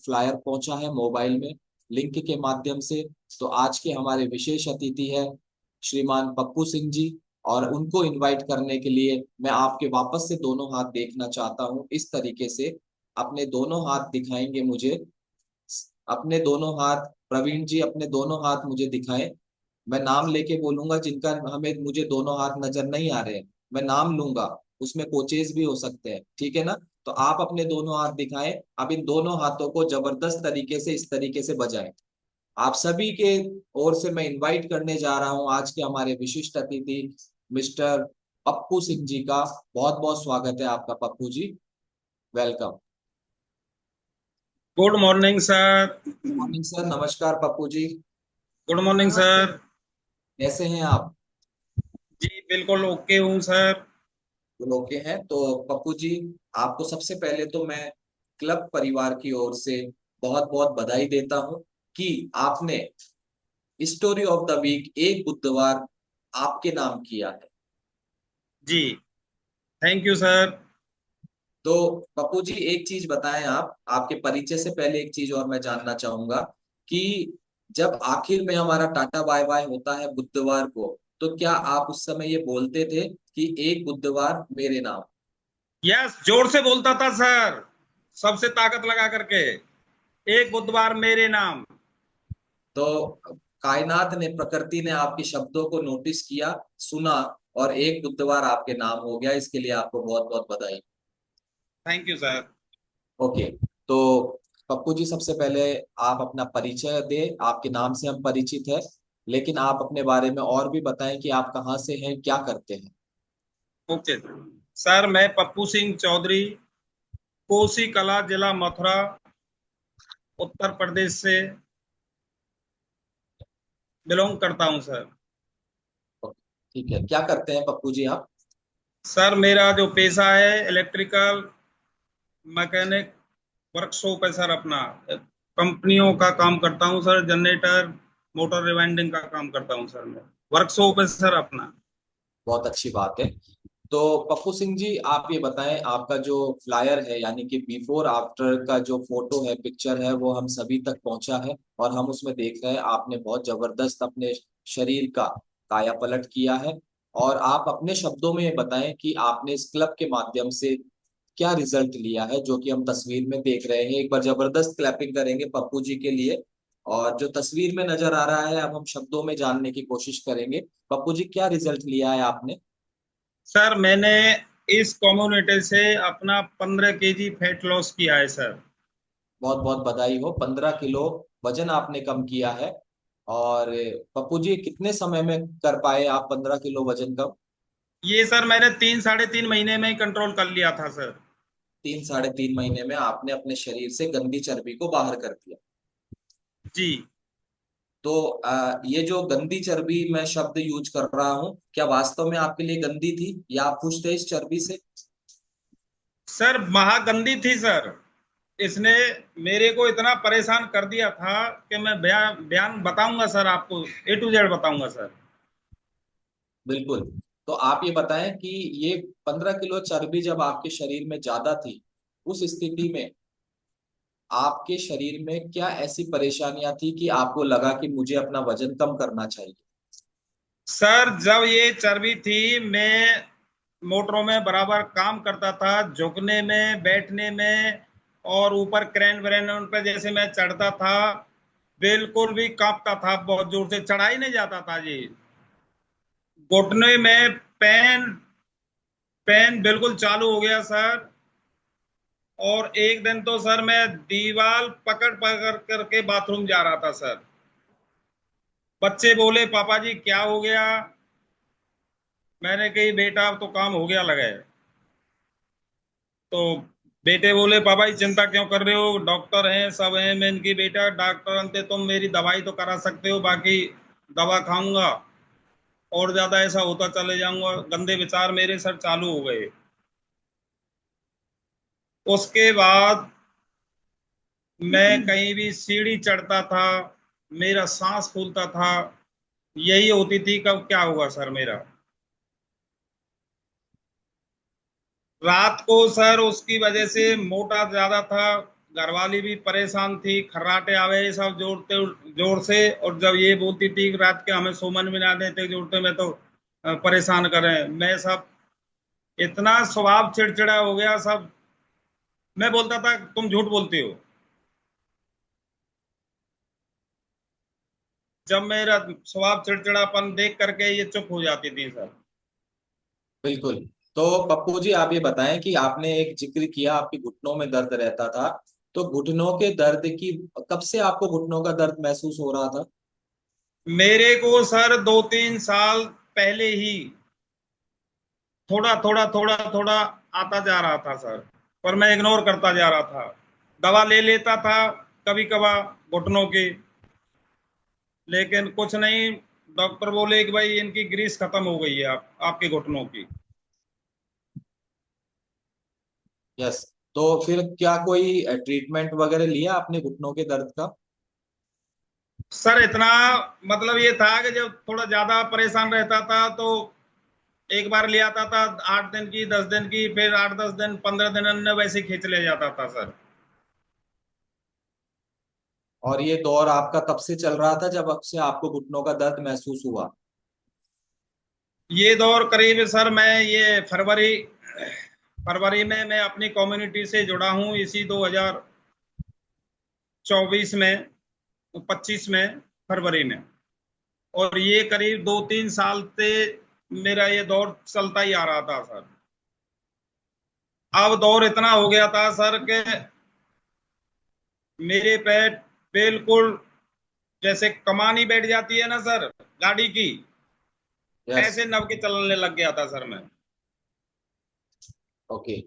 Flyer पहुंचा है mobile में लिंक के माध्यम से। तो आज के हमारे विशेष अतिथि है श्रीमान पप्पू सिंह जी, और उनको इनवाइट करने के लिए मैं आपके वापस से दोनों हाथ देखना चाहता हूं। इस तरीके से अपने दोनों हाथ दिखाएंगे मुझे, अपने दोनों हाथ। प्रवीण जी अपने दोनों हाथ मुझे दिखाएं। मैं नाम लेके बोलूंगा, जिनका हमें मुझे दोनों हाथ नजर नहीं आ रहे हैं मैं नाम लूंगा, उसमें कोचेज भी हो सकते हैं, ठीक है ना। तो आप अपने दोनों हाथ दिखाएं। अब इन दोनों हाथों को जबरदस्त तरीके से इस तरीके से बजाएं। आप सभी के ओर से मैं इनवाइट करने जा रहा हूं आज के हमारे विशिष्ट अतिथि मिस्टर पप्पू सिंह जी का। बहुत बहुत स्वागत है आपका Pappu ji, welcome. Good morning sir. Morning sir, नमस्कार Pappu ji. Good morning sir. कैसे हैं आप? जी बिल्कुल ओके हूँ सर। ओके हैं तो पप्पू जी, आपको सबसे पहले तो मैं क्लब परिवार की ओर से बहुत बहुत बधाई देता हूं कि आपने स्टोरी ऑफ द वीक एक बुधवार आपके नाम किया है। जी थैंक यू सर। तो पप्पू जी एक चीज बताएं, आप आपके परिचय से पहले एक चीज और मैं जानना चाहूंगा कि जब आखिर में हमारा टाटा बाय बाय होता है बुधवार को, तो क्या आप उस समय ये बोलते थे कि एक बुधवार मेरे नाम? यस, जोर से बोलता था सर, सबसे ताकत लगा करके। एक बुधवार मेरे नाम। तो कायनात ने, प्रकृति ने आपके शब्दों को नोटिस किया, सुना, और एक बुधवार आपके नाम हो गया। इसके लिए आपको बहुत बहुत बधाई। Thank you sir. ओके। तो पप्पू जी सबसे पहले आप अपना परिचय दें। आपके नाम से हम परिचित हैं, लेकिन आप अपने बारे में और भी बताएं कि आप कहाँ से हैं, क्या करते हैं। ओके सर, मैं पप्पू सिंह चौधरी, कोसी कला, जिला मथुरा, उत्तर प्रदेश से बिलोंग करता हूँ सर। ओके, ठीक है। क्या करते हैं पप्पू जी आप? सर मेरा जो पेशा है इलेक्ट्रिकल मैकेनिक वर्कशॉप है सर अपना। कंपनियों का काम करता हूँ सर, जनरेटर मोटर रिवाइंडिंग का काम करता हूँ सर मैं। वर्कशॉप है सर अपना। बहुत अच्छी बात है। तो पप्पू सिंह जी आप ये बताएं, आपका जो फ्लायर है यानी कि बिफोर आफ्टर का जो फोटो है, पिक्चर है, वो हम सभी तक पहुंचा है, और हम उसमें देख रहे हैं आपने बहुत जबरदस्त अपने शरीर का काया पलट किया है। और आप अपने शब्दों में ये बताएं कि आपने इस क्लब के माध्यम से क्या रिजल्ट लिया है, जो कि हम तस्वीर में देख रहे हैं। एक बार जबरदस्त क्लैपिंग करेंगे पप्पू जी के लिए। और जो तस्वीर में नजर आ रहा है, अब हम शब्दों में जानने की कोशिश करेंगे। पप्पू जी क्या रिजल्ट लिया है आपने? सर मैंने इस कम्युनिटी से अपना 15 केजी फैट लॉस किया है सर। बहुत बहुत बधाई हो, 15 किलो वजन आपने कम किया है। और पप्पू जी कितने समय में कर पाए आप 15 किलो वजन कम? ये सर मैंने 3 साढ़े 3 महीने में ही कंट्रोल कर लिया था सर। 3 साढ़े 3 महीने में आपने अपने शरीर से गंदी चर्बी को बाहर कर दिया। जी तो ये जो गंदी चर्बी मैं शब्द यूज कर रहा हूँ, क्या वास्तव में आपके लिए गंदी थी या आप खुश थे इस चर्बी से? सर महागंदी थी सर। इसने मेरे को इतना परेशान कर दिया था कि मैं बयान बयान बताऊंगा सर आपको, A to Z बताऊंगा सर। बिल्कुल। तो आप ये बताएं कि ये 15 किलो चर्बी जब आपके शरीर में ज्यादा थी, उस स्थिति में आपके शरीर में क्या ऐसी परेशानियां थी कि आपको लगा कि मुझे अपना वजन कम करना चाहिए? सर जब ये चर्बी थी, मैं मोटरों में बराबर काम करता था, झुकने में, बैठने में, और ऊपर क्रेन व्रेन उन पर जैसे मैं चढ़ता था, बिल्कुल भी कांपता था, बहुत जोर से चढ़ा ही नहीं जाता था जी। घुटने में पेन, पेन बिल्कुल चालू हो गया सर। और एक दिन तो सर मैं दीवार पकड़ पकड़ करके बाथरूम जा रहा था सर। बच्चे बोले पापा जी क्या हो गया। मैंने कही बेटा अब तो काम हो गया लगे। तो बेटे बोले पापा जी चिंता क्यों कर रहे हो, डॉक्टर हैं सब हैं। मैं इनकी बेटा डॉक्टर अंते तुम मेरी दवाई तो करा सकते हो, बाकी दवा खाऊंगा और ज्यादा ऐसा होता चले जाऊंगा। गंदे विचार मेरे सर चालू हो गए। उसके बाद मैं कहीं भी सीढ़ी चढ़ता था, मेरा सांस फूलता था। यही होती थी कब क्या हुआ सर मेरा। रात को सर उसकी वजह से मोटा ज्यादा था, घरवाली भी परेशान थी, खर्राटे आवे ये सब जोड़ते जोर से। और जब ये बोलती थी कि रात के हमें सोमन भी ना देते जोड़ते में, तो परेशान करें मैं सब। इतना स्वभाव चिड़चिड़ा हो गया सब। मैं बोलता था तुम झूठ बोलती हो। जब मेरा स्वभाव चिड़चिड़ापन देख करके ये चुप हो जाती थी सर। बिल्कुल। तो पप्पू जी आप ये बताएं कि आपने एक जिक्र किया आपके घुटनों में दर्द रहता था, तो घुटनों के दर्द की कब से आपको घुटनों का दर्द महसूस हो रहा था? मेरे को सर 2-3 साल पहले ही थोड़ा थोड़ा थोड़ा थोड़ा आता जा रहा था सर। पर मैं इग्नोर करता जा रहा था। दवा ले लेता था कभी कभार घुटनों की, लेकिन कुछ नहीं। डॉक्टर बोले कि भाई इनकी ग्रीस खत्म हो गई है आपके घुटनों की। यस। तो फिर क्या कोई ट्रीटमेंट वगैरह लिया आपने घुटनों के दर्द का? सर इतना मतलब ये था कि जब थोड़ा ज्यादा परेशान रहता था तो एक बार ले आता था 8 दिन की 10 दिन की, फिर 8-10 दिन 15 दिन में वैसे खींच ले जाता था सर। और ये दौर आपका कब से चल रहा था जब अब से आपको घुटनों का दर्द महसूस हुआ? ये दौर करीब सर मैं ये फरवरी फरवरी में मैं अपनी कम्युनिटी से जुड़ा हूँ इसी 2024 में, 25 में, फरवरी में। और ये करीब 2-3 साल से मेरा ये दौर चलता ही आ रहा था सर। अब दौर इतना हो गया था सर कि मेरे पैर बिल्कुल जैसे कमानी बैठ जाती है ना सर गाड़ी की, यस। ऐसे नव के चलने लग गया था सर मैं। ओके।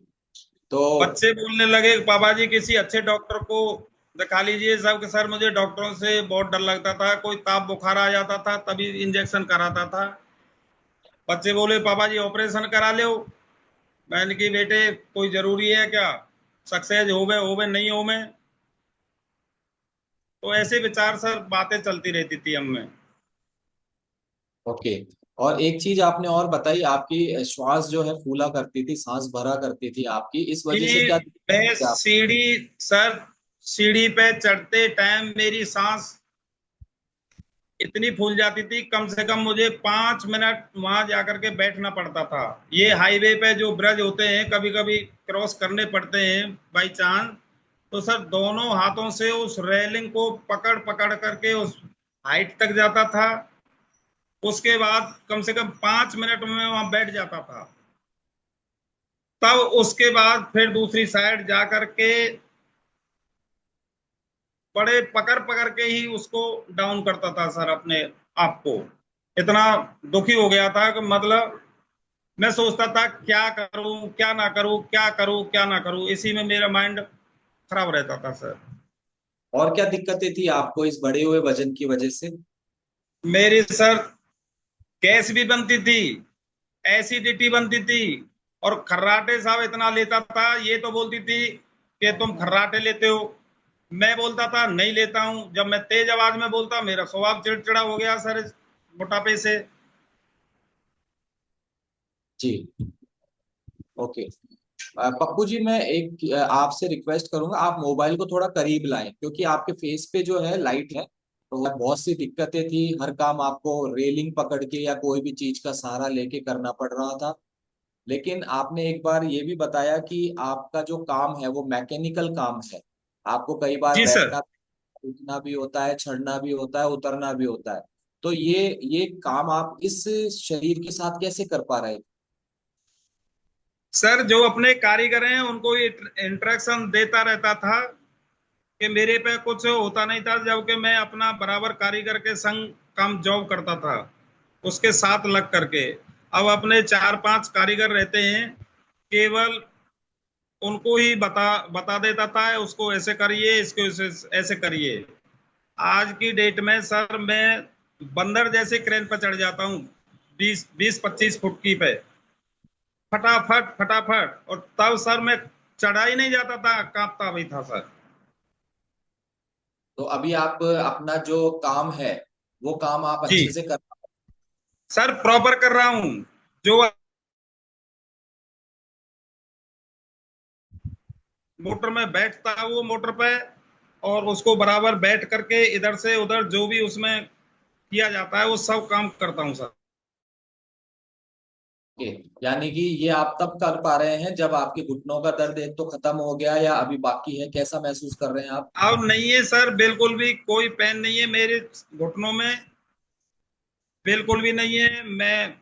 तो बच्चे बोलने लगे पापा जी किसी अच्छे डॉक्टर को दिखा लीजिए सब के सर। मुझे डॉक्टरों से बहुत डर लगता था, कोई ताप बुखार आ जाता था तभी इंजेक्शन कराता था। बच्चे बोले पापा जी ऑपरेशन करा लो। मैंने की बेटे कोई जरूरी है क्या, सक्सेस हो गए नहीं हो में। तो ऐसे विचार सर बातें चलती रहती थी हम में। ओके। और एक चीज आपने और बताई, आपकी श्वास जो है फूला करती थी, सांस भरा करती थी आपकी, इस वजह से कि क्या मैं दिक्कत थी आप? सीढ़ी सर सीढ़ी पे चढ़ते टाइम मेरी सांस इतनी फूल जाती थी, कम से कम मुझे 5 मिनट वहां जाकर के बैठना पड़ता था। ये हाईवे पे जो ब्रिज होते हैं कभी कभी क्रॉस करने पड़ते हैं बाई चांस, तो सर दोनों हाथों से उस रेलिंग को पकड़ पकड़ करके उस हाइट तक जाता था। उसके बाद कम से कम 5 मिनट में वहां बैठ जाता था। तब उसके बाद फिर दूसरी साइड जा करके बड़े पकड़ पकड़ के ही उसको डाउन करता था सर अपने आप को। इतना दुखी हो गया था कि मतलब मैं सोचता था क्या करूं क्या ना करूं, क्या करूं क्या ना करूं, इसी में मेरा माइंड खराब रहता था सर। और क्या दिक्कतें थी आपको इस बढ़े हुए वजन की वजह से? मेरी सर गैस भी बनती थी, एसिडिटी बनती थी। और खर्राटे साहब इतना लेता था, ये तो बोलती थी कि तुम खर्राटे लेते हो। मैं बोलता था नहीं लेता हूं। जब मैं तेज आवाज में बोलता मेरा स्वभाव चिड़चिड़ा हो गया सर इस मोटापे से। जी। ओके। पप्पू जी मैं एक आपसे रिक्वेस्ट करूंगा, आप मोबाइल को थोड़ा करीब लाएं क्योंकि आपके फेस पे जो है लाइट है, तो बहुत सी दिक्कतें थी, हर काम आपको रेलिंग पकड़ के या कोई भी चीज का सहारा लेके करना पड़ रहा था। लेकिन आपने एक बार ये भी बताया कि आपका जो काम है वो मैकेनिकल काम है, आपको कई बार जी सर। बैठना, उठना भी होता है, चढ़ना भी होता है, उतरना भी होता है। तो ये काम आप इस शरीर के साथ कैसे कर पा रहे? सर जो अपने कारीगर हैं उनको इंस्ट्रक्शन देता रहता था कि मेरे पे कुछ होता नहीं था, जबकि मैं अपना बराबर कारीगर के संग काम जॉब करता था उसके साथ लग करके। अब अपने 4-5 कारीगर रहते हैं, केवल उनको ही बता बता देता था उसको ऐसे करिए इसको ऐसे करिए। आज की डेट में सर मैं बंदर जैसे क्रेन पर चढ़ जाता हूँ 20-25 फुट की पे, फटाफट फटाफट। और तब सर मैं चढ़ा ही नहीं जाता था, कांपता भी था सर। तो अभी आप अपना जो काम है वो काम आप जी अच्छे से कर? सर प्रॉपर कर रहा हूँ। जो मोटर में बैठता वो मोटर पे, और उसको बराबर बैठ करके इधर से उधर जो भी उसमें किया जाता है वो सब काम करता हूँ सर। ओके, यानी कि ये आप तब कर पा रहे हैं जब आपके घुटनों का दर्द एक तो खत्म हो गया या अभी बाकी है, कैसा महसूस कर रहे हैं आप? अब नहीं है सर, बिल्कुल भी कोई पेन नहीं है मेरे घुटनों में, बिल्कुल भी नहीं है। मैं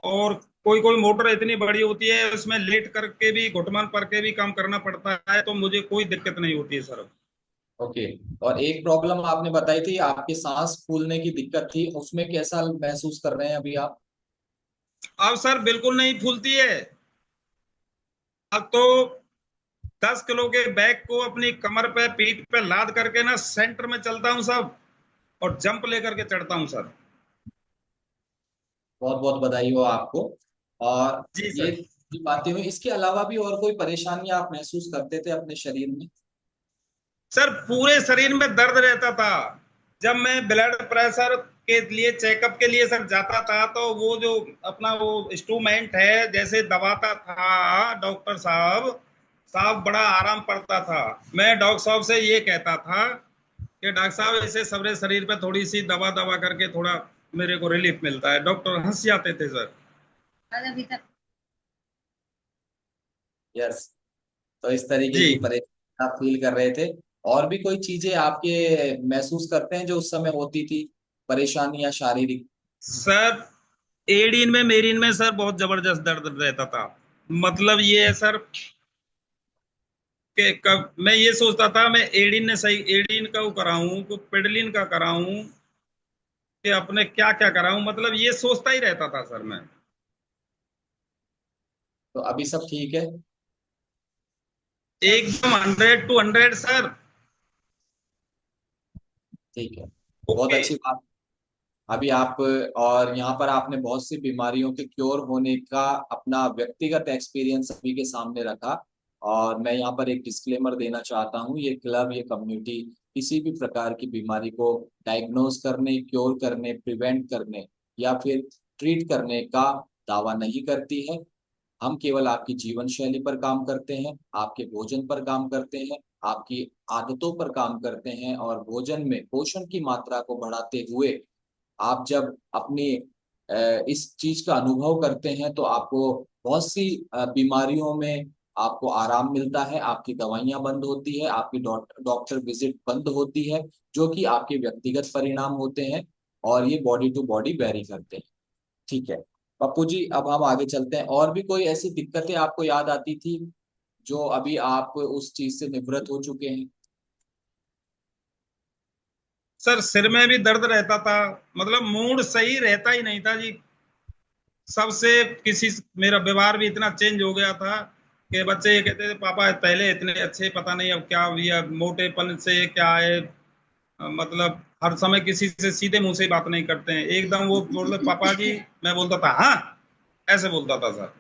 और कोई कोई मोटर इतनी बड़ी होती है उसमें लेट करके भी घुटमान पर के भी काम करना पड़ता है, तो मुझे कोई दिक्कत नहीं होती है सर। ओके। और एक प्रॉब्लम आपने बताई थी, आपके सांस फूलने की दिक्कत थी, उसमें कैसा महसूस कर रहे हैं अभी आप? अब सर बिल्कुल नहीं फूलती है। अब तो 10 किलो के बैग को अपनी कमर पे पीठ पे लाद करके ना सेंटर में चलता हूँ सब, और जंप लेकर के चढ़ता हूँ सर। बहुत बहुत बधाई हो आपको। और जी ये सर। जो बातें हुई, इसके अलावा भी और कोई परेशानियां आप महसूस करते थे अपने शरीर में? सर पूरे शरीर में दर्द रहता था। जब मैं ब्लड प्रेशर के लिए चेकअप के लिए सर जाता था, तो वो जो अपना वो इंस्ट्रूमेंट है जैसे दबाता था डॉक्टर साहब, साहब बड़ा आराम पड़ता था। मैं डॉक्टर साहब से ये कहता था कि डॉक्टर साहब ऐसे सबरे शरीर पे थोड़ी सी दवा दवा करके थोड़ा मेरे को रिलीफ मिलता है। डॉक्टर हंस जाते थे सर। यस। तो इस तरीके जी की परेशानी आप फील कर रहे थे। और भी कोई चीजें आपके महसूस करते हैं जो उस समय होती थी, परेशानी या शारीरिक? सर, एड़ीन में मेरीन में सर बहुत जबरदस्त दर्द रहता था। मतलब ये है सर कि कब मैं ये सोचता था मैं एडिन ने सही एडिन का वो कराऊं को पेडलिन का कराऊं कि अपने क्या क्या कराऊं, मतलब ये सोचता ही रहता था सर मैं। तो अभी सब ठीक है? एकदम 100 to 100 सर। ठीक है, बहुत ओके। अच्छी बात। अभी आप, और यहाँ पर आपने बहुत सी बीमारियों के क्योर होने का अपना व्यक्तिगत एक्सपीरियंस सभी के सामने रखा। और मैं यहाँ पर एक डिस्क्लेमर देना चाहता हूँ, ये क्लब, ये कम्युनिटी किसी भी प्रकार की बीमारी को डायग्नोज करने, क्योर करने, प्रिवेंट करने या फिर ट्रीट करने का दावा नहीं करती है। हम केवल आपकी जीवन शैली पर काम करते हैं, आपके भोजन पर काम करते हैं, आपकी आदतों पर काम करते हैं, और भोजन में पोषण की मात्रा को बढ़ाते हुए आप जब अपनी इस चीज का अनुभव करते हैं तो आपको बहुत सी बीमारियों में आपको आराम मिलता है, आपकी दवाइयां बंद होती है, आपकी डॉक्टर विजिट बंद होती है, जो कि आपके व्यक्तिगत परिणाम होते हैं और ये बॉडी टू बॉडी वेरी करते हैं। ठीक है पप्पू जी, अब हम आगे चलते हैं। और भी कोई ऐसी दिक्कतें आपको याद आती थी जो अभी आप उस चीज से निवृत्त हो चुके हैं? सर सिर में भी दर्द रहता था, मतलब मूड सही रहता ही नहीं था जी। सबसे किसी मेरा व्यवहार भी इतना चेंज हो गया था कि बच्चे ये कहते थे पापा पहले इतने अच्छे, पता नहीं अब क्या हुआ, मोटेपन से क्या है। मतलब हर समय किसी से सीधे मुंह से बात नहीं करते हैं, एकदम वो बोलते पापा जी, मैं बोलता था हाँ, ऐसे बोलता था सर।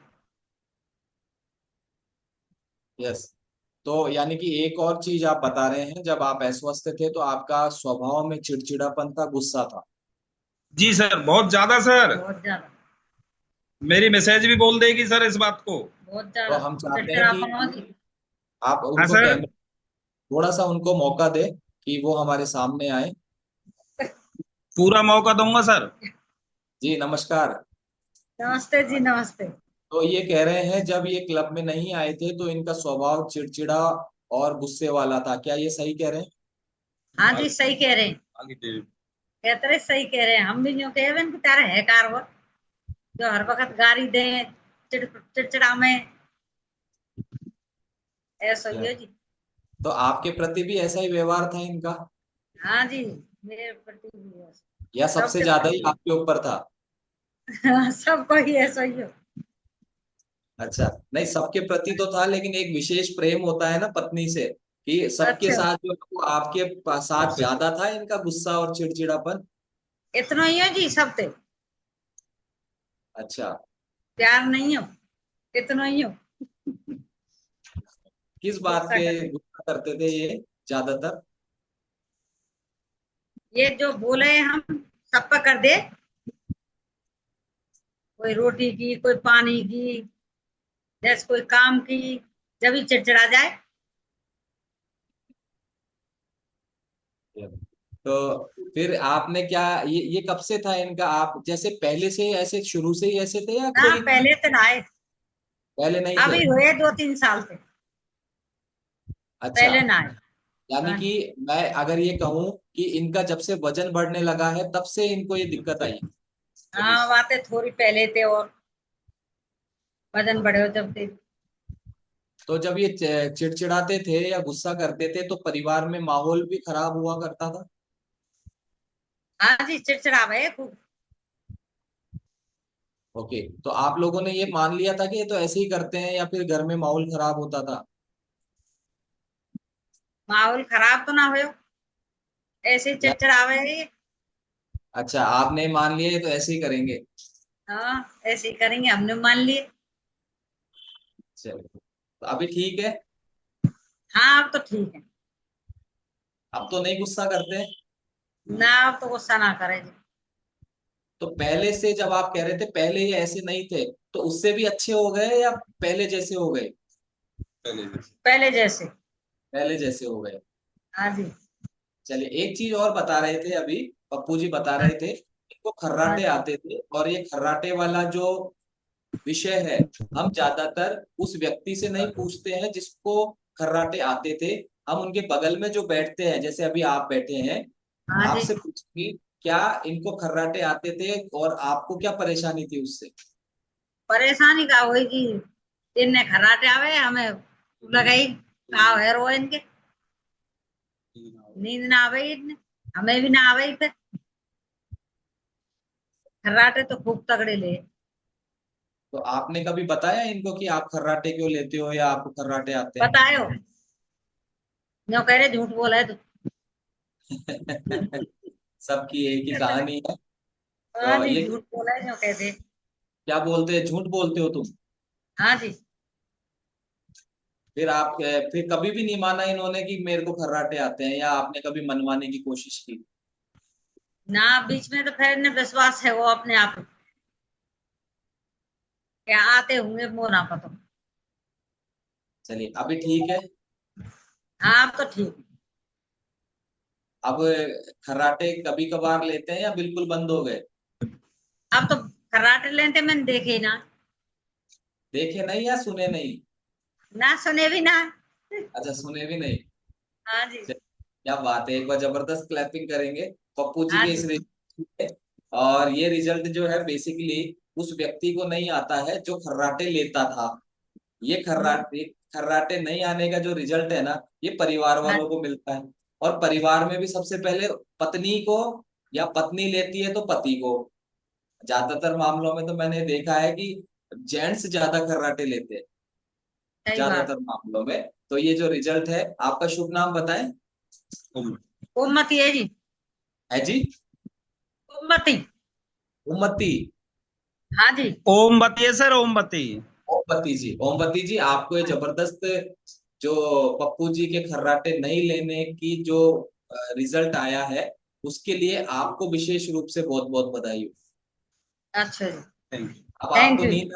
यस। तो यानी कि एक और चीज आप बता रहे हैं, जब आप अस्वस्थ थे तो आपका स्वभाव में चिड़चिड़ापन था, गुस्सा था? जी सर, बहुत ज्यादा सर, बहुत ज्यादा। मेरी मैसेज भी बोल देगी सर इस बात को। बहुत तो ज्यादा हम चाहते हैं चिड़चिड़ापन हो कि जी। आप हाँ उनको सर। कैमरे, थोड़ा सा उनको मौका दें कि वो हमारे सामने आए। पूरा मौका दूंगा सर। जी नमस्कार। नमस्ते जी, नमस्ते। तो ये कह रहे हैं जब ये क्लब में नहीं आए थे तो इनका स्वभाव चिड़चिड़ा और गुस्से वाला था, क्या ये सही कह रहे हैं? हाँ जी, सही कह रहे हैं। कहते रहे सही कह रहे हैं, हम भी यूं कह रहे हैं कि तारा है कार वो जो हर वक्त गाड़ी दे, चिड़चिड़ा में, ऐसा ही या, है जी। तो आपके प्रति भी ऐसा ही व्यवहार था इनका, हाँ जी, मेरे प्रति भी है। या सबसे सबके ज्यादा ही प्रति। आपके ऊपर था? सबको ही ऐसा ही हो। अच्छा, नहीं सबके प्रति तो था, लेकिन एक विशेष प्रेम होता है ना पत्नी से, कि सबके अच्छा, साथ जो है वो आपके साथ ज्यादा था इनका गुस्सा और चिड़चिड़ापन? इतना ही है जी सबसे। अच्छा। प्यार नहीं हो, इतना ही हो। किस बात गुस्सा पे कर, गुस्सा करते थे ये ज्यादातर? ये जो बोले हम सब पे कर दे, कोई रोटी की, कोई पानी की, जैसे कोई काम की जब भी चिड़चिड़ा जाए। तो फिर आपने क्या, ये कब से था इनका? आप जैसे पहले से ही ऐसे, शुरू से ही ऐसे थे या ना कोई इनकी पहले तो ना आए, पहले नहीं थे? अभी हुए 2-3 साल से, अच्छा, पहले ना आए। यानी हाँ कि जी। मैं अगर ये कहूं कि इनका जब से वजन बढ़ने लगा है तब से इनको ये दिक्कत आई। हाँ बातें थोड़ी पहले थे, और वजन बढ़े हो जब से। तो जब ये चिड़चिड़ाते थे या गुस्सा करते थे तो परिवार में माहौल भी खराब हुआ करता था? हाँ जी, चिड़चिड़ा भये खूब। ओके, तो आप लोगों ने ये मान लिया था कि ये तो ऐसे ही करते हैं, या फिर घर में माहौल खराब होता था? माहौल खराब तो ना हो, ऐसे ही या चिड़चिड़ावे है। अच्छा, आपने मान लिया ये तो ऐसे ही करेंगे। हाँ ऐसे ही करेंगे, हमने मान लिए। चलिए, तो अभी ठीक है? हाँ अब तो ठीक है। अब तो नहीं गुस्सा करते? ना अब तो गुस्सा ना करे जी। तो पहले से जब आप कह रहे थे पहले ये ऐसे नहीं थे, तो उससे भी अच्छे हो गए या पहले जैसे हो गए? पहले जैसे। पहले जैसे हो गए। हाँ जी। चलिए, एक चीज और बता रहे थे अभी, पप्पू जी बता हाँ रहे थे इनको हाँ खर्राटे जी। आते थे, और ये खर्राटे वाला जो विषय है, हम ज्यादातर उस व्यक्ति से नहीं पूछते हैं जिसको खर्राटे आते थे। हम उनके बगल में जो बैठते हैं, जैसे अभी आप बैठे हैं, हाँ जी। आपसे पूछेंगे क्या इनको खर्राटे आते थे और आपको क्या परेशानी थी उससे। परेशानी का हुई कि इनने खर्राटे आवे हमें लगाई, का है रो इनके, नींद ना आवे इनने, हमें भी ना आवे फिर। खर्राटे तो खूब तगड़े ले। तो आपने कभी बताया इनको कि आप खर्राटे क्यों लेते हो या आपको खर्राटे आते हैं? बतायो, जो कह रहे झूठ बोला है तो। सबकी एक ही कहानी है। हाँ तो जी, ये झूठ बोला है जो कहते। क्या बोलते हैं, झूठ बोलते हो तुम? हाँ जी। फिर आप फिर कभी भी नहीं माना इन्होंने कि मेरे को खर्राटे आते हैं, या आपने कभी मनवाने की कोशिश की? ना बीच में तो फिर इन्हें विश्वास है वो अपने आप ही, क्या आते होंगे वो ना पता। चलिए, अभी ठीक है? हाँ अब तो ठीक है। अब खर्राटे कभी कभार लेते हैं या बिल्कुल बंद हो गए? अब तो खर्राटे लेते मैंने देखे ही ना। देखे नहीं या सुने नहीं? ना सुने भी ना। अच्छा, सुने भी नहीं। हाँ जी। चलिए, क्या बात है, एक बार जबरदस्त क्लैपिंग करेंगे पप्पू जी हाँ के इस जी। रिजल्ट पे। और ये रिजल्ट जो है बेसिकली उस व्यक्ति को नहीं आता है जो खर्राटे लेता था। ये हम्म। खर्राटे नहीं आने का जो रिजल्ट है ना, ये परिवार हाँ वालों को मिलता है। और परिवार में भी सबसे पहले पत्नी को, या पत्नी लेती है तो पति को। ज्यादातर मामलों में तो मैंने देखा है कि जेंट्स ज्यादा खर्राटे लेते हैं, सही बात। ज्यादातर मामलों में। तो ये जो रिजल्ट है, आपका शुभ नाम बताएं। उम्मती है जी। है जी? उम्मती। उम्मती। हाँ जी। ओमवती है सर, ओमवती। ओमपति जी, ओमपति जी, आपको ये हाँ। जबरदस्त जो पप्पू जी के खर्राटे नहीं लेने की जो रिजल्ट आया है, उसके लिए आपको विशेष रूप से बहुत बहुत बधाई हो। अच्छा जी। अब थैंक आपको यू। नींद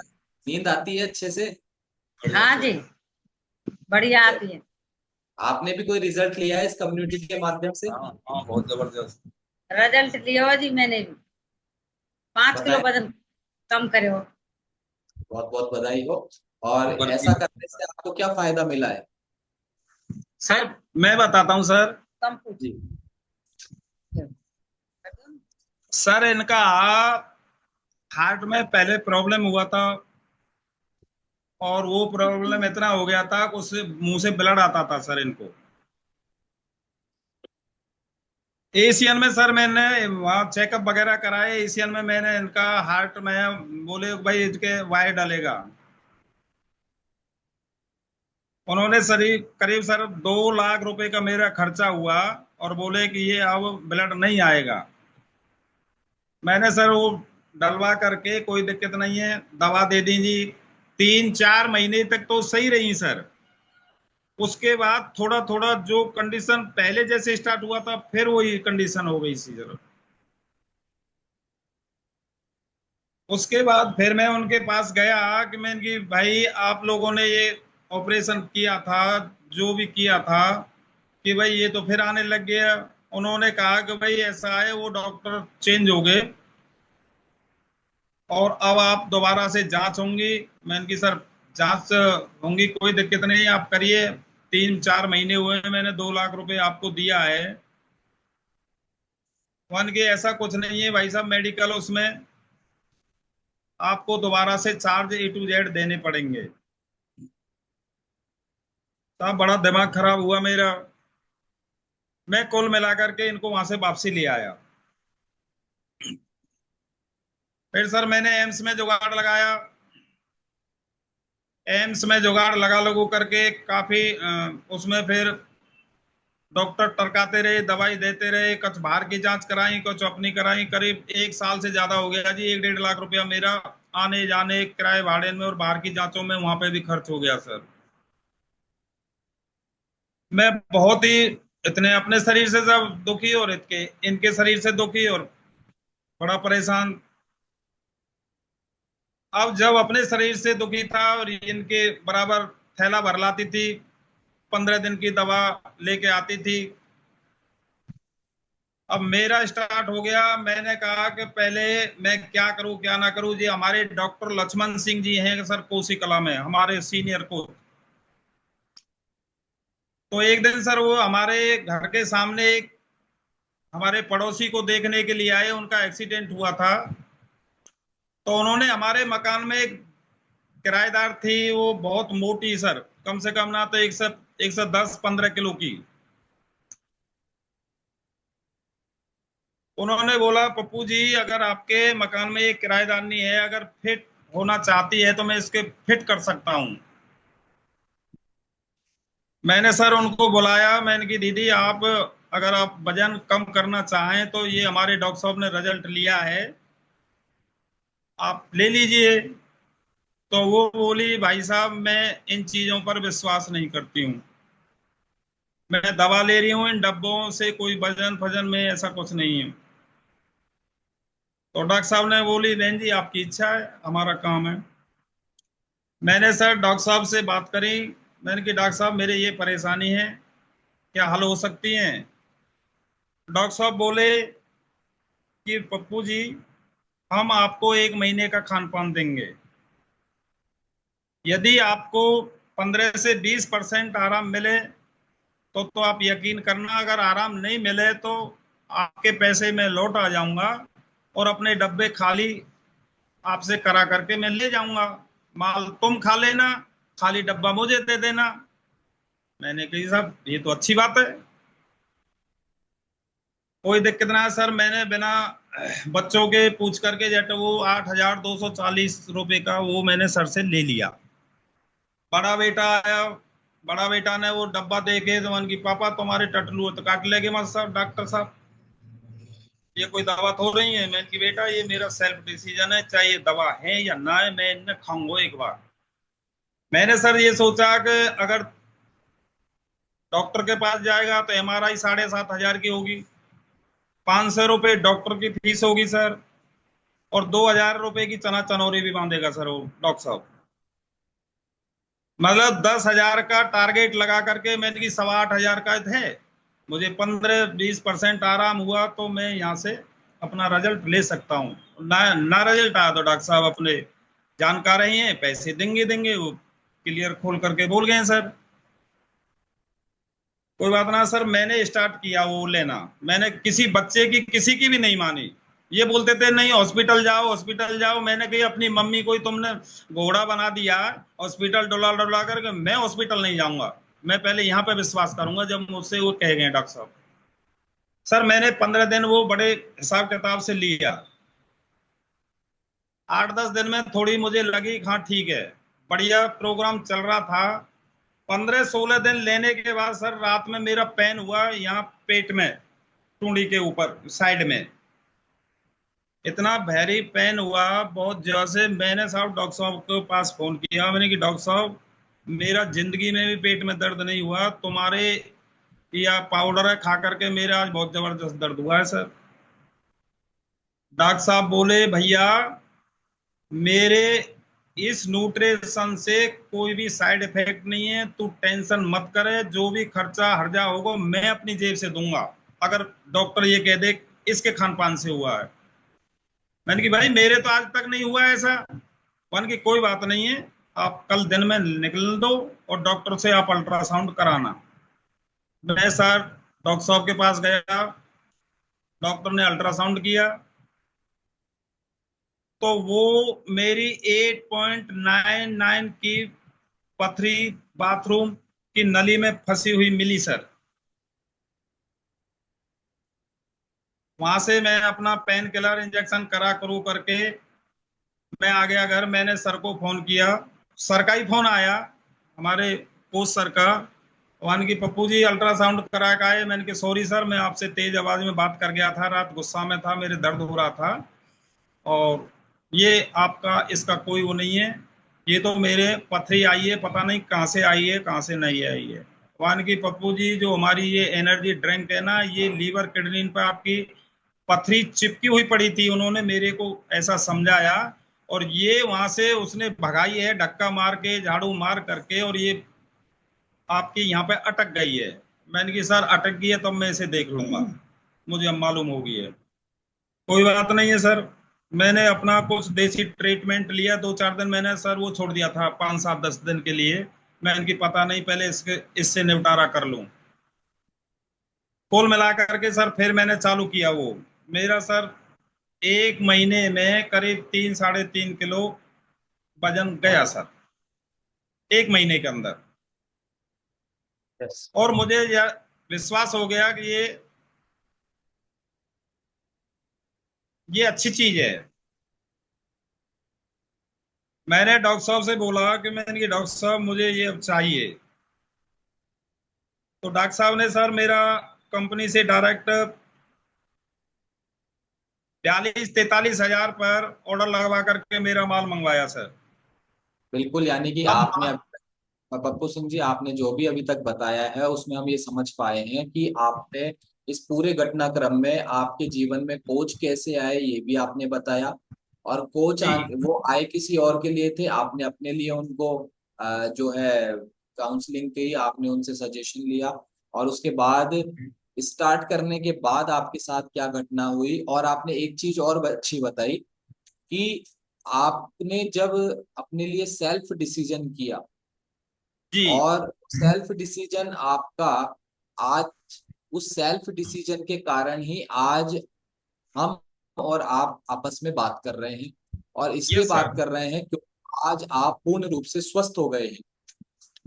नींद आती है अच्छे से? हाँ जी, बढ़िया आती है। आपने भी कोई रिजल्ट लिया है इस कम्युनिटी के माध्यम से? हाँ हाँ, बहुत जबरदस्त। रिजल्ट लिया हो जी मैंने भी, 5 किलो बताएं। वजन कम करे हो। बहुत बहुत बधाई हो। और ऐसा करने से आपको क्या फायदा मिला है? सर मैं बताता हूँ सर। कम पूछ। जी। सर इनका हार्ट में पहले प्रॉब्लम हुआ था, और वो प्रॉब्लम इतना हो गया था कि उससे मुंह से ब्लड आता था सर इनको। एशियन में सर मैंने वहाँ चेकअप वगैरह कराए, एशियन में मैंने इनका हार्ट में बोले भाई इसके वायर डालेगा। उन्होंने सर करीब सर 2 लाख रुपए का मेरा खर्चा हुआ, और बोले कि ये अब ब्लड नहीं आएगा। मैंने सर वो डलवा करके कोई दिक्कत नहीं है, दवा दे दी जी। 3-4 महीने तक तो सही रही सर। उसके बाद थोड़ा थोड़ा जो कंडीशन पहले जैसे स्टार्ट हुआ था, फिर वही कंडीशन हो गई सी सर। उसके बाद फिर मैं उनके पास गया कि मैं इनकी, भाई आप लोगों ने ये ऑपरेशन किया था, जो भी किया था, कि भाई ये तो फिर आने लग गया। उन्होंने कहा कि भाई ऐसा है, वो डॉक्टर चेंज हो गए और अब आप दोबारा से जांच होंगी। मैं इनकी, सर जांच होंगी, कोई दिक्कत नहीं, आप करिए। 3-4 महीने हुए हैं, मैंने 2 लाख रुपए आपको दिया है। वन के ऐसा कुछ नहीं है भाई साहब, मेडिकल उसमें आपको दोबारा से चार्ज A to Z देने पड़ेंगे। साहब बड़ा दिमाग खराब हुआ मेरा। मैं कुल मिलाकर के इनको वहां से वापसी ले आया। फिर सर मैंने एम्स में जुगाड़ लगाया। एम्स में जुगाड़ लगा लगू करके काफी उसमें फिर डॉक्टर टरकाते रहे, दवाई देते रहे, कुछ बाहर की जांच कराई, कुछ अपनी कराई। करीब 1 साल से ज्यादा हो गया जी। 1-1.5 लाख रुपया मेरा आने जाने, किराए भाड़े में और बाहर की जांचों में वहां पे भी खर्च हो गया सर। मैं बहुत ही, इतने अपने शरीर से सब दुखी और इनके शरीर से दुखी और बड़ा परेशान। अब जब अपने शरीर से दुखी था और इनके बराबर थैला भर लाती थी, 15 दिन की दवा लेके आती थी। अब मेरा स्टार्ट हो गया। मैंने कहा कि पहले मैं क्या करूं क्या ना करूं जी। हमारे डॉक्टर लक्ष्मण सिंह जी हैं सर, कोसी कला में हमारे सीनियर कोच। तो एक दिन सर वो हमारे घर के सामने एक हमारे पड़ोसी को देखने के लिए आए, उनका एक्सीडेंट हुआ था। तो उन्होंने हमारे मकान में एक किराएदार थी, वो बहुत मोटी सर, कम से कम ना तो 110-115 किलो की। उन्होंने बोला पप्पू जी, अगर आपके मकान में एक किराएदारनी है, अगर फिट होना चाहती है तो मैं इसके फिट कर सकता हूँ। मैंने सर उनको बुलाया। मैंने की दीदी, आप अगर आप वजन कम करना चाहें तो ये हमारे डॉक्टर साहब ने रिजल्ट लिया है, आप ले लीजिए। तो वो बोली भाई साहब, मैं इन चीजों पर विश्वास नहीं करती हूँ, मैं दवा ले रही हूँ, इन डब्बों से कोई वजन फजन में ऐसा कुछ नहीं है। तो डॉक्टर साहब ने बोली बहन जी आपकी इच्छा है, हमारा काम है। मैंने सर डॉक्टर साहब से बात करी। मैंने कि डॉक्टर साहब मेरे ये परेशानी है, क्या हल हो सकती है? डॉक्टर साहब बोले कि पप्पू जी, हम आपको 1 महीने का खान पान देंगे। यदि आपको 15 से 20% आराम मिले तो आप यकीन करना, अगर आराम नहीं मिले तो आपके पैसे में लौट आ जाऊंगा और अपने डब्बे खाली आपसे करा करके मैं ले जाऊंगा। माल तुम खा लेना, खाली डब्बा मुझे दे देना। मैंने कही साहब ये तो अच्छी बात है, कोई दिक्कत ना है सर। मैंने बिना बच्चों के पूछ करके जेट वो 8,240 रुपये का वो मैंने सर से ले लिया। बड़ा बेटा आया, बड़ा बेटा ने वो डब्बा देखे तो मन की पापा तुम्हारे टटलू तो काट लेगे मत सर डॉक्टर साहब, ये कोई दवा तो रही है? मैं कि बेटा ये मेरा सेल्फ डिसीजन है, चाहे ये दवा है या ना है, मैं इनमें खाऊंगा एक बार। मैंने सर ये सोचा कि अगर डॉक्टर के पास जाएगा तो MRI 7,500 की होगी, 500 रुपये डॉक्टर की फीस होगी सर, और 2,000 रुपये की चना चनौरी भी बांधेगा सर वो डॉक्टर साहब। मतलब 10,000 का टारगेट लगा करके मैंने की 8,500 का है। मुझे 15-20% आराम हुआ तो मैं यहाँ से अपना रिजल्ट ले सकता हूँ। ना रिजल्ट आया तो डॉक्टर साहब अपने जानकार ही हैं, पैसे देंगे देंगे, वो क्लियर खोल करके बोल गए सर। कोई बात ना सर, मैंने स्टार्ट किया वो लेना। मैंने किसी बच्चे की किसी की भी नहीं मानी। ये बोलते थे नहीं हॉस्पिटल जाओ हॉस्पिटल जाओ। मैंने कही अपनी मम्मी को ही तुमने घोड़ा बना दिया, हॉस्पिटल डुला डुला करके मैं हॉस्पिटल नहीं जाऊंगा, मैं पहले यहाँ पे विश्वास करूंगा जब मुझसे वो कह गए डॉक्टर साहब। सर मैंने 15 दिन वो बड़े हिसाब किताब से लिया। 8-10 दिन में थोड़ी मुझे लगी हाँ ठीक है, बढ़िया प्रोग्राम चल रहा था। 15-16 दिन लेने के बाद सर रात में मेरा पेन हुआ यहाँ पेट में, टूंडी के ऊपर साइड में, इतना भारी पेन हुआ बहुत जगह से। मैंने साहब डॉक्टर साहब के पास फोन किया, मैंने कि डॉक्टर साहब मेरा जिंदगी में भी पेट में दर्द नहीं हुआ, तुम्हारे या पाउडर है खा करके मेरा आज बहुत जबरदस्त दर्द हुआ है सर। डॉक्टर साहब बोले भैया मेरे इस न्यूट्रिशन से कोई भी साइड इफेक्ट नहीं है, तू टेंशन मत करे, जो भी खर्चा हर्जा होगा मैं अपनी जेब से दूंगा, अगर डॉक्टर ये कह दे इसके खान पान से हुआ है। मैंने कि भाई मेरे तो आज तक नहीं हुआ है ऐसा। वन की कोई बात नहीं है, आप कल दिन में निकल दो और डॉक्टर से आप अल्ट्रासाउंड कराना। मैं सर डॉक्टर साहब के पास गया, डॉक्टर ने अल्ट्रासाउंड किया तो वो मेरी 8.99 की पथरी बाथरूम की नली में फंसी हुई मिली सर। वहां से मैं अपना पेन किलर इंजेक्शन करा करू करके मैं आ गया घर। मैंने सर को फोन किया, सर का ही फोन आया, हमारे कोच सर का। वन की पप्पू जी अल्ट्रासाउंड करा के आए। मैंने कहा सॉरी सर, मैं आपसे तेज आवाज में बात कर गया था, रात गुस्सा में था, मेरे दर्द हो रहा था, और ये आपका इसका कोई वो नहीं है, ये तो मेरे पथरी आई है, पता नहीं कहाँ से आई है कहाँ से नहीं आई है। वन की पप्पू जी जो हमारी ये एनर्जी ड्रिंक है ना, ये लीवर किडनी पे आपकी पथरी चिपकी हुई पड़ी थी, उन्होंने मेरे को ऐसा समझाया, और ये वहां से उसने भगाई है धक्का मार के, झाड़ू मार करके, और ये आपकी यहाँ पे अटक गई है। मैंने कहा सर अटक गई है तो मैं इसे देख लूंगा, मुझे अब मालूम हो गई है। कोई बात नहीं है सर। मैंने अपना कुछ देसी ट्रीटमेंट लिया, 2-4 दिन मैंने सर वो छोड़ दिया था, 5-7-10 दिन के लिए। मैं इनकी पता नहीं, पहले इसके इससे निपटारा कर लूं। कुल मिला करके सर फिर मैंने चालू किया वो। मेरा सर 1 महीने में करीब 3-3.5 किलो वजन गया सर, 1 महीने के अंदर। यस। और मुझे यह विश्वास हो गया कि ये अच्छी चीज है। मैंने डॉक्टर साहब से बोला कि मैंने कि डॉक्टर साहब मुझे ये अब चाहिए। तो डॉक्टर साहब ने सर मेरा कंपनी से डायरेक्ट 42-43 हजार पर ऑर्डर लगवा करके मेरा माल मंगवाया सर। बिल्कुल, यानी कि अब आपने पप्पू सिंह जी, आपने जो भी अभी तक बताया है उसमें हम ये समझ पाए हैं कि आपने इस पूरे घटनाक्रम में आपके जीवन में कोच कैसे आए ये भी आपने बताया। और जी वो आए किसी और के लिए थे, आपने अपने लिए उनको जो है काउंसलिंग की, आपने उनसे सजेशन लिया, और उसके बाद स्टार्ट करने के बाद आपके साथ क्या घटना हुई। और आपने एक चीज और अच्छी बताई कि आपने जब अपने लिए सेल्फ डिसीजन किया, जी और सेल्फ डिसीजन आपका आज, उस सेल्फ डिसीजन के कारण ही आज हम और आप आपस में बात कर रहे हैं, और इसलिए यस बात सर। कर रहे हैं क्योंकि आज आप पूर्ण रूप से स्वस्थ हो गए हैं।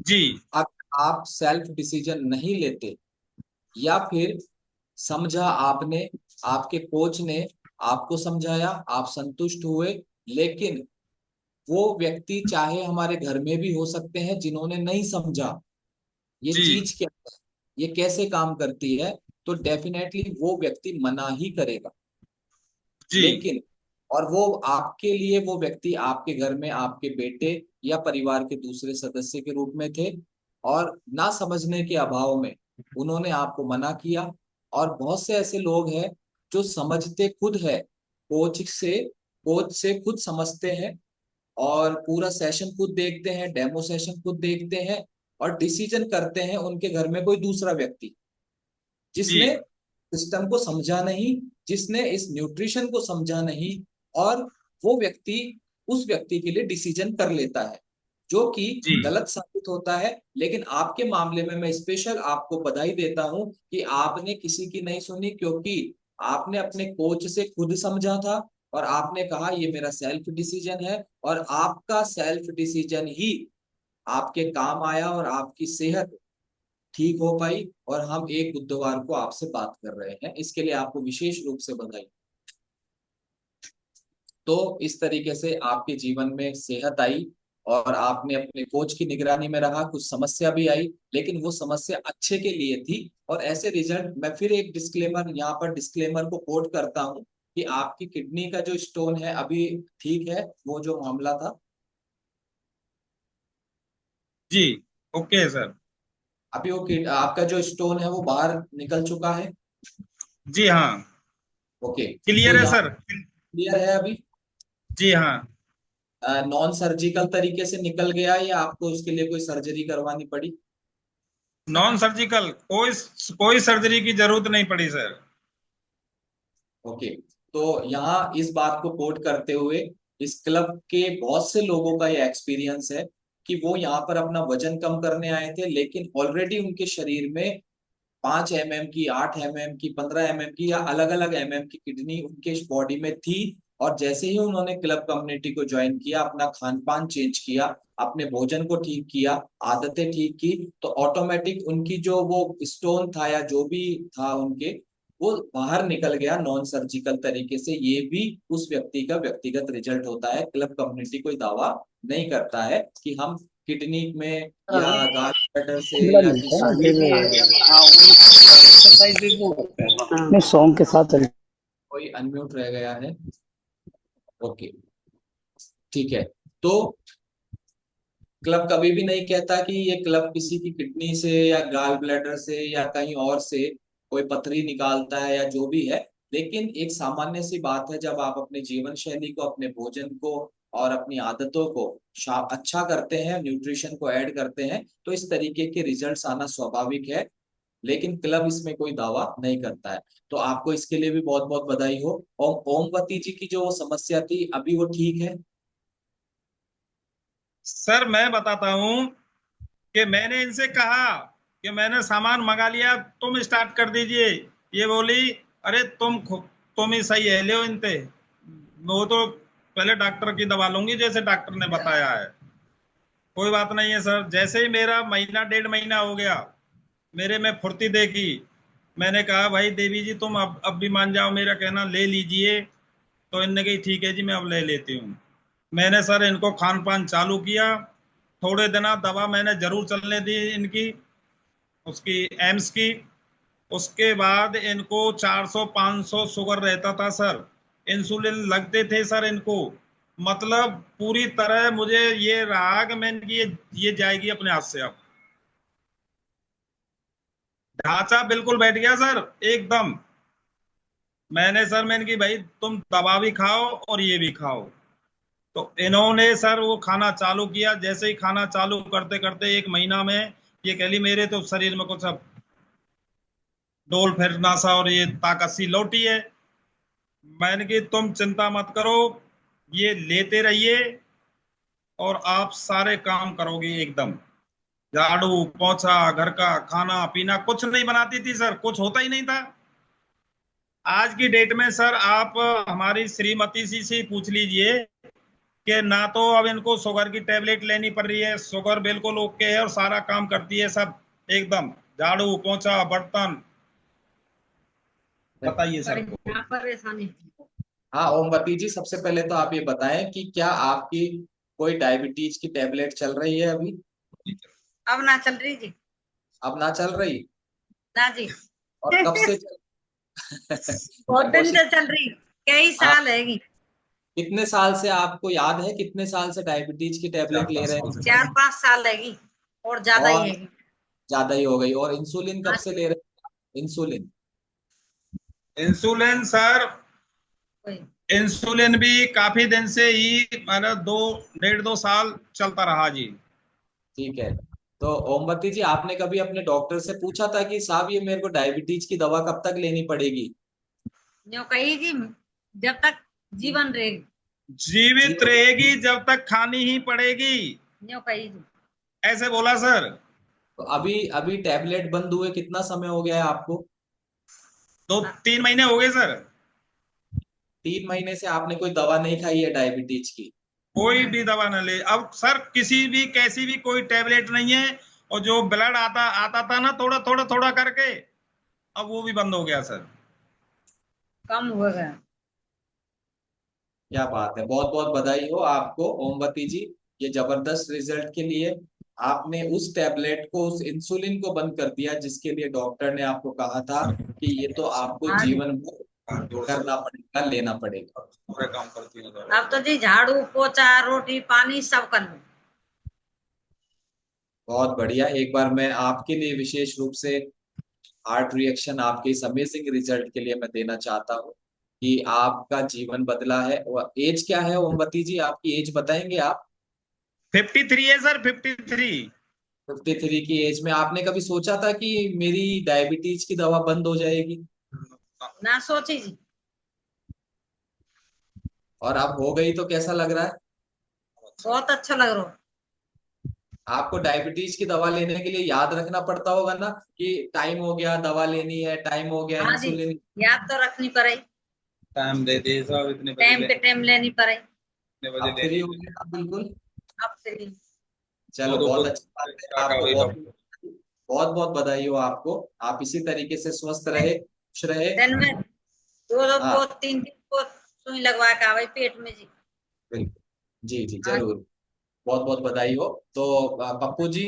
जी अब आप सेल्फ डिसीजन नहीं लेते, या फिर समझा आपने, आपके कोच ने आपको समझाया, आप संतुष्ट हुए, लेकिन वो व्यक्ति चाहे हमारे घर में भी हो सकते हैं जिन्होंने नहीं समझा ये जी चीज क्या है, ये कैसे काम करती है, तो डेफिनेटली वो व्यक्ति मना ही करेगा। जी लेकिन और वो आपके लिए, वो व्यक्ति आपके घर में आपके बेटे या परिवार के दूसरे सदस्य के रूप में थे, और ना समझने के अभाव में उन्होंने आपको मना किया। और बहुत से ऐसे लोग हैं जो समझते खुद है, कोच से खुद समझते हैं, और पूरा सेशन खुद देखते हैं, डेमो सेशन खुद देखते हैं, और डिसीजन करते हैं उनके घर में कोई दूसरा व्यक्ति जी जिसने सिस्टम को समझा नहीं, जिसने इस न्यूट्रिशन को समझा नहीं, और वो व्यक्ति उस व्यक्ति के लिए डिसीजन कर लेता है, जो कि जी गलत साबित होता है। लेकिन आपके मामले में मैं स्पेशल आपको बधाई देता हूं कि आपने किसी की नहीं सुनी, क्योंकि आपने अपने कोच से खुद समझा था, और आपने कहा ये मेरा सेल्फ डिसीजन है, और आपका सेल्फ डिसीजन ही आपके काम आया, और आपकी सेहत ठीक हो पाई, और हम एक बुधवार को आपसे बात कर रहे हैं, इसके लिए आपको विशेष रूप से बधाई। तो इस तरीके से आपके जीवन में सेहत आई, और आपने अपने कोच की निगरानी में रहा, कुछ समस्या भी आई, लेकिन वो समस्या अच्छे के लिए थी, और ऐसे रिजल्ट। मैं फिर एक डिस्क्लेमर यहाँ पर, डिस्क्लेमर को कोट करता हूँ कि आपकी किडनी का जो स्टोन है अभी ठीक है, वो जो मामला था। जी ओके सर। अभी वो आपका जो स्टोन है वो बाहर निकल चुका है। जी हाँ ओके। तो क्लियर है यहाँ सर। क्लियर है अभी। जी हाँ नॉन सर्जिकल तरीके से निकल गया या आपको उसके लिए कोई सर्जरी करवानी पड़ी? नॉन सर्जिकल, कोई सर्जरी की जरूरत नहीं पड़ी सर। ओके। तो यहाँ इस बात को कोट करते हुए इस क्लब के बहुत से लोगों का ये एक्सपीरियंस है कि वो यहाँ पर अपना वजन कम करने आए थे, लेकिन ऑलरेडी उनके शरीर में 5 mm की, 8 mm की, 15 mm की या अलग अलग की किडनी उनके बॉडी में थी। और जैसे ही उन्होंने क्लब कम्युनिटी को ज्वाइन किया, अपना खान पान चेंज किया, अपने भोजन को ठीक किया, आदतें ठीक की, तो ऑटोमेटिक उनकी जो वो स्टोन था या जो भी था उनके, वो बाहर निकल गया नॉन सर्जिकल तरीके से। ये भी उस व्यक्ति का व्यक्तिगत रिजल्ट होता है। क्लब कम्युनिटी कोई दावा नहीं करता है कि हम किडनी में या गाल ब्लैडर से या नहीं सॉन्ग के साथ चल। कोई अनम्यूट रह गया है। ओके, ठीक है। तो क्लब कभी भी नहीं कहता कि ये क्लब किसी की किडनी से या गाल ब्लैडर से या कहीं और से कोई पथरी निकालता है या जो भी है। लेकिन एक सामान्य सी बात है, जब आप अपने जीवन शैली को, अपने भोजन को और अपनी आदतों को अच्छा करते हैं, न्यूट्रिशन को ऐड करते हैं, तो इस तरीके के रिजल्ट्स आना स्वाभाविक है। लेकिन क्लब इसमें कोई दावा नहीं करता है। तो आपको इसके लिए भी बहुत बहुत बधाई हो। और ओमवती जी की जो वो समस्या थी, अभी वो ठीक है? सर मैं बताता हूँ कि मैंने इनसे कहा कि मैंने सामान मंगा लिया, तुम स्टार्ट कर दीजिए। ये बोली अरे तुम ही सही है, ले इनते, वो तो पहले डॉक्टर की दवा लूंगी जैसे डॉक्टर ने बताया है। कोई बात नहीं है सर। जैसे ही मेरा महीना 1.5 महीना हो गया, मेरे में फुर्ती देखी। मैंने कहा भाई देवी जी तुम अब भी मान जाओ, मेरा कहना ले लीजिए। तो इनने कही ठीक है जी मैं अब ले लेती हूँ। मैंने सर इनको खान पान चालू किया। थोड़े दिन दवा मैंने जरूर चलने दी इनकी, उसकी एम्स की। उसके बाद इनको 400-500 शुगर रहता था सर। इंसुलिन लगते थे सर इनको। मतलब पूरी तरह मुझे ये रहा कि मैं इनकी ये जाएगी अपने हाथ से। अब ढांचा बिल्कुल बैठ गया सर एकदम। मैंने की भाई तुम दवा भी खाओ और ये भी खाओ। तो इन्होंने सर वो खाना चालू किया। जैसे ही खाना चालू करते करते 1 महीना में ये कह ली मेरे तो शरीर में कुछ अब डोल फिरना सा और ये ताकत सी लौटी है। मैंने की तुम चिंता मत करो, ये लेते रहिए और आप सारे काम करोगे एकदम। झाड़ू पोछा, घर का खाना पीना कुछ नहीं बनाती थी सर, कुछ होता ही नहीं था। आज की डेट में सर आप हमारी श्रीमती जी से पूछ लीजिए कि ना तो अब इनको शुगर की टेबलेट लेनी पड़ रही है, शुगर बिल्कुल ओके है और सारा काम करती है सब एकदम, झाड़ू पोछा बर्तन। बताइए सर। क्या परेशानी? हाँ ओमवती जी, सबसे पहले तो आप ये बताएं कि क्या आपकी कोई डायबिटीज की टेबलेट चल रही है अभी? अब ना चल रही जी। अब ना चल रही? ना जी। और कब से बहुत मैं दिन कोशिश। से चल रही, कई आप साल है। कितने साल से, आपको याद है कितने साल से डायबिटीज की टेबलेट ले रहे हैं? 4-5 साल है और ज्यादा ही और है। ज्यादा ही हो गई। और इंसुलिन कब हाँ से ले रहे हैं? इंसुलिन इंसुलिन सर, वही। इंसुलिन भी काफी दिन से ही, मतलब 1.5-2 साल चलता रहा जी। ठीक है। तो ओमवती जी, आपने कभी अपने डॉक्टर से पूछा था कि साहब ये मेरे को डायबिटीज की दवा कब तक लेनी पड़ेगी? जो कही जी, जब तक जीवन रहेगी। जीवित जीवन। रहेगी जब तक खानी ही पड़ेगी, जो कही जी। ऐसे बोला सर। तो अभी अभी टैबलेट बंद हुए कितना समय हो गया है आपको? 2-3 महीने हो गए सर। 3 महीने से आपने कोई दवा नहीं खाई है डायबिटीज की? कोई भी दवा न ले अब सर, किसी भी कैसी भी कोई टेबलेट नहीं है। और जो ब्लड आता आता था ना थोड़ा थोड़ा थोड़ा करके, अब वो भी बंद हो गया सर। कम हो गया। क्या बात है, बहुत बहुत बधाई हो आपको ओमवती जी, ये जबरदस्त रिजल्ट के लिए। आपने उस टैबलेट को, उस इंसुलिन को बंद कर दिया जिसके लिए डॉक्टर ने आपको कहा था कि ये तो आपको हाँ जी। जीवन भर करना पड़ेगा, लेना पड़ेगा। पूरे काम करती हूँ सर। अब तो जी झाड़ू पोछा रोटी पानी सब कर लो। बहुत बढ़िया। एक बार मैं आपके लिए विशेष रूप से हार्ट रिएक्शन आपके इस अमेजिंग रिजल्ट के लिए मैं देना चाहता हूँ। कि आपका जीवन बदला है। एज क्या है ओमवती जी, आपकी एज बताएंगे आप? 53 है सर, 53। 53 की एज में आपने कभी सोचा था कि मेरी डायबिटीज की दवा बंद हो जाएगी? ना सोची जी। और अब हो गई तो कैसा लग रहा है? बहुत अच्छा लग रहा है। आपको डायबिटीज की दवा लेने के लिए याद रखना पड़ता होगा ना कि टाइम हो गया दवा लेनी है, टाइम हो गया हाँ जी, इंसुलिन। याद तो रखनी पड़े। टाइम दे दिए साहब, इतने बजे टाइम पे लेनी, टाइम लेनी पड़े। इतने बजे अब फ्री लेनी। हो गए आप बिल्कुल? अब से चलो बहुत मधुपुर अच्छी बात है, आपको शाकाहारी बहुत डॉक्टर। बहुत बहुत बधाई हो आपको। आप इसी तरीके से स्वस्थ रहे, खुश रहे। दिन में दो दो हाँ को तीन तीन को सुई लगवा के आवे पेट में जी। बिल्कुल, जी जी हाँ जरूर। बहुत बहुत बधाई हो। तो पप्पू जी,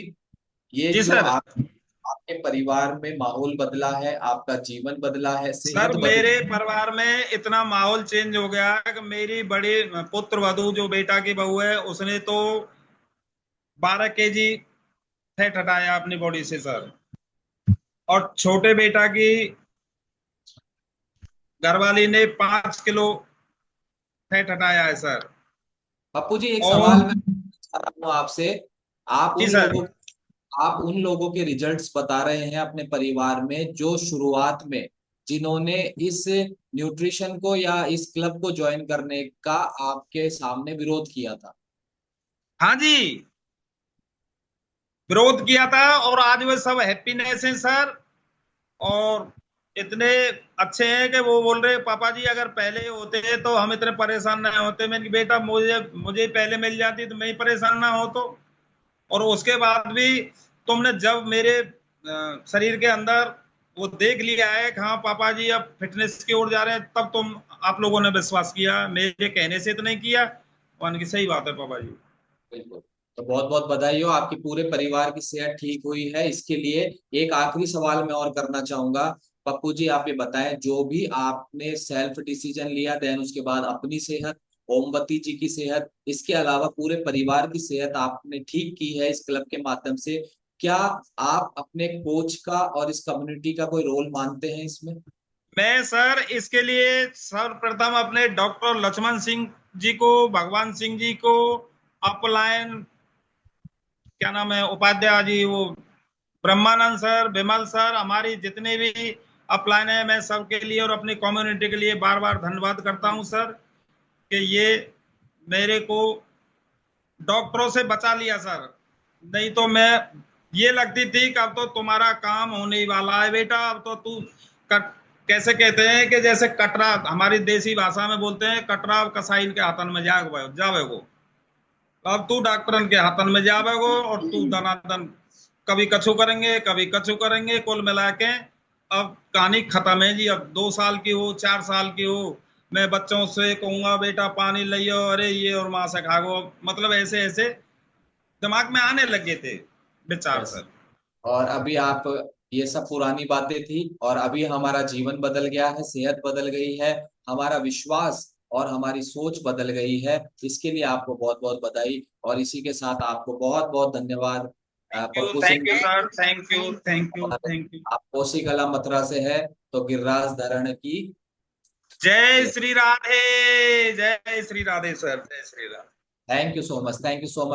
ये जी जो सर। आपके परिवार में माहौल बदला है, आपका जीवन बदला है, सर सेहत मेरे बदली। परिवार में इतना माहौल चेंज हो गया कि मेरी बड़ी पुत्र वधू जो बेटा की बहू है, उसने तो 12 kg फैट हटाया अपनी बॉडी से सर। और छोटे बेटा की घरवाली ने 5 किलो फैट हटाया है सर। पप्पू जी एक और सवाल मैं पूछना चाह रहा हूँ आपसे। आप जी उन सर। लोगों आप उन लोगों के रिजल्ट्स बता रहे हैं अपने परिवार में जो शुरुआत में, जिन्होंने इस न्यूट्रिशन को या इस क्लब को ज्वाइन करने का आपके सामने विरोध किया था। हाँ जी, विरोध किया था, और आज वे सब हैप्पीनेस हैं सर। और इतने अच्छे हैं कि वो बोल रहे पापा जी अगर पहले होते तो हम इतने परेशान नहीं होते। मैंने कहा, बेटा मुझे मुझे पहले मिल जाती तो मैं ही परेशान ना हो तो। और उसके बाद भी तुमने जब मेरे शरीर के अंदर वो देख लिया है कि हाँ पापा जी अब फिटनेस की ओर जा रहे हैं, तब तुम आप लोगों ने विश्वास किया, मेरे कहने से तो नहीं किया। मान की सही बात है पापा जी। बिल्कुल। तो बहुत बहुत बधाई हो, आपकी पूरे परिवार की सेहत ठीक हुई है। इसके लिए एक आखिरी सवाल मैं और करना चाहूंगा। पप्पू जी आप ये बताएं, जो भी आपने सेल्फ डिसीजन लिया, देन उसके बाद अपनी सेहत, ओमवती जी की सेहत, इसके अलावा पूरे परिवार की सेहत आपने ठीक की है इस क्लब के माध्यम से। क्या आप अपने कोच का और इस कम्युनिटी का कोई रोल मानते हैं इसमें? मैं सर इसके लिए सर्वप्रथम अपने डॉक्टर लक्ष्मण सिंह जी को, भगवान सिंह जी को, अपलायन क्या नाम है उपाध्याय जी, वो ब्रह्मानंद सर, विमल सर, हमारी जितने भी अपलाइन है, मैं सबके लिए और अपनी कम्युनिटी के लिए बार बार धन्यवाद करता हूं सर, कि ये मेरे को डॉक्टरों से बचा लिया सर। नहीं तो मैं, ये लगती थी कि अब तो तुम्हारा काम होने ही वाला है बेटा, अब तो तू कट, कैसे कहते हैं कि जैसे कटरा, हमारी देसी भाषा में बोलते हैं, कटरा कसाईन के हाथन में जावेगो। अब तू डॉक्टरन के हाथन में जावेगो, और तू दनादन कभी कछु करेंगे, कभी कछु करेंगे, कुल मिला के अब कहानी खत्म है जी। अब 2 साल की हो, 4 साल की हो, मैं बच्चों से कहूंगा बेटा पानी लियो, अरे ये और मां से खागो, मतलब ऐसे ऐसे दिमाग में आने लगे थे विचार यस। सर। और अभी आप, ये सब पुरानी बातें थी और अभी हमारा जीवन बदल गया है, सेहत बदल गई है, हमारा विश्वास और हमारी सोच बदल गई है। इसके लिए आपको बहुत बहुत बधाई, और इसी के साथ आपको बहुत बहुत धन्यवाद Pappu Singh thank you ji. Sir, thank you, thank you, और थैंक यू। आप कोसी कला मथुरा से है, तो गिरिराज धरण की जय जय। श्री राधे, जय श्री राधे सर, जय Shri Radhe. Thank you so much, thank you so much.